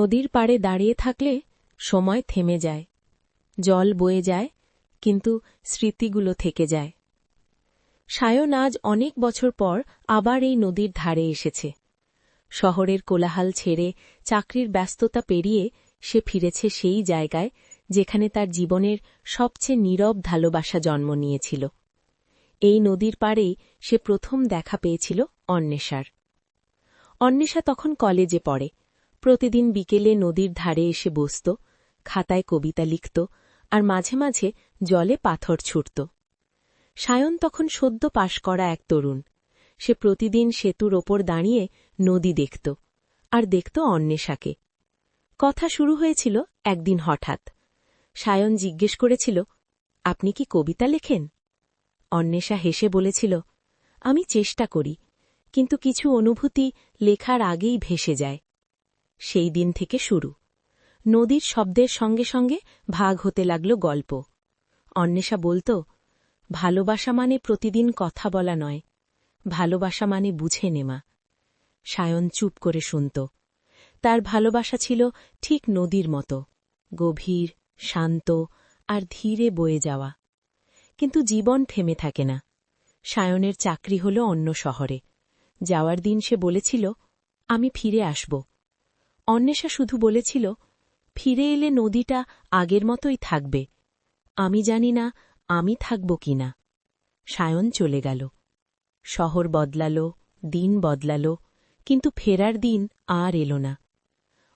নদীর পাড়ে দাঁড়িয়ে থাকলে সময় থেমে যায়, জল বয়ে যায়, কিন্তু স্মৃতিগুলো থেকে যায়। সায়ন আজ অনেক বছর পর আবার এই নদীর ধারে এসেছে। শহরের কোলাহল ছেড়ে, চাকরির ব্যস্ততা পেরিয়ে সে ফিরেছে সেই জায়গায় যেখানে তার জীবনের সবচেয়ে নীরব ভালোবাসা জন্ম নিয়েছিল। এই নদীর পাড়েই সে প্রথম দেখা পেয়েছিল অন্বেষার। অন্বেষা তখন কলেজে পড়ে। প্রতিদিন বিকেলে নদীর ধারে এসে বসত, খাতায় কবিতা লিখত, আর মাঝে মাঝে জলে পাথর ছুটত। সায়ন তখন সদ্য পাশ করা এক তরুণ। সে প্রতিদিন সেতুর ওপর দাঁড়িয়ে নদী দেখত, আর দেখত অন্বেষাকে। কথা শুরু হয়েছিল একদিন হঠাৎ। সায়ন জিজ্ঞেস করেছিল, আপনি কি কবিতা লেখেন? অন্বেষা হেসে বলেছিল, আমি চেষ্টা করি, কিন্তু কিছু অনুভূতি লেখার আগেই ভেসে যায়। সেই দিন থেকে শুরু। নদীর শব্দের সঙ্গে সঙ্গে ভাগ হতে লাগল গল্প। অন্বেষা বলত, ভালোবাসা মানে প্রতিদিন কথা বলা নয়, ভালোবাসা মানে বুঝে নেওয়া। সায়ন চুপ করে শুনত। তার ভালোবাসা ছিল ঠিক নদীর মতো, গভীর, শান্ত আর ধীরে বয়ে যাওয়া। কিন্তু জীবন থেমে থাকে না। সায়নের চাকরি হল অন্য শহরে। যাওয়ার দিন সে বলেছিল, আমি ফিরে আসব। অন্বেষা শুধু বলেছিল, ফিরে এলে নদীটা আগের মতোই থাকবে। আমি জানি না আমি থাকব কিনা। সায়ন চলে গেল। শহর বদলাল, দিন বদলাল, কিন্তু ফেরার দিন আর এল না।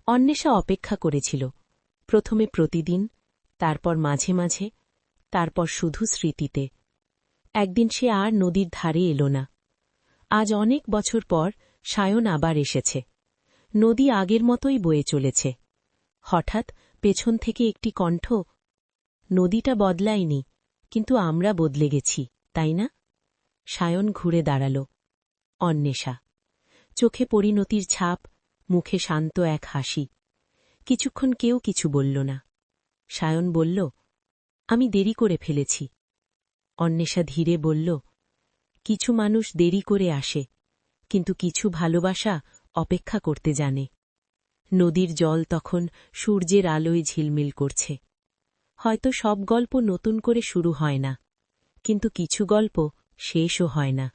অন্বেষা অপেক্ষা করেছিল, প্রথমে প্রতিদিন, তারপর মাঝে মাঝে, তারপর শুধু স্মৃতিতে। একদিন সে আর নদীর ধারে এল না। আজ অনেক বছর পর সায়ন আবার এসেছে। নদী আগের মতোই বয়ে চলেছে। হঠাৎ পেছন থেকে একটি কণ্ঠ, নদীটা বদলায়নি, কিন্তু আমরা বদলে গেছি, তাই না? সায়ন ঘুরে দাঁড়াল। অন্বেষা। চোখে পরিণতির ছাপ, মুখে শান্ত এক হাসি। কিছুক্ষণ কেউ কিছু বলল না। সায়ন বলল, আমি দেরি করে ফেলেছি। অন্বেষা ধীরে বলল, কিছু মানুষ দেরি করে আসে, কিন্তু কিছু ভালোবাসা অপেক্ষা করতে জানে। নদীর জল তখন সূর্যের আলোয় ঝিলমিল করছে। হয়তো সব গল্প নতুন করে শুরু হয় না, কিন্তু কিছু গল্প শেষও হয় না।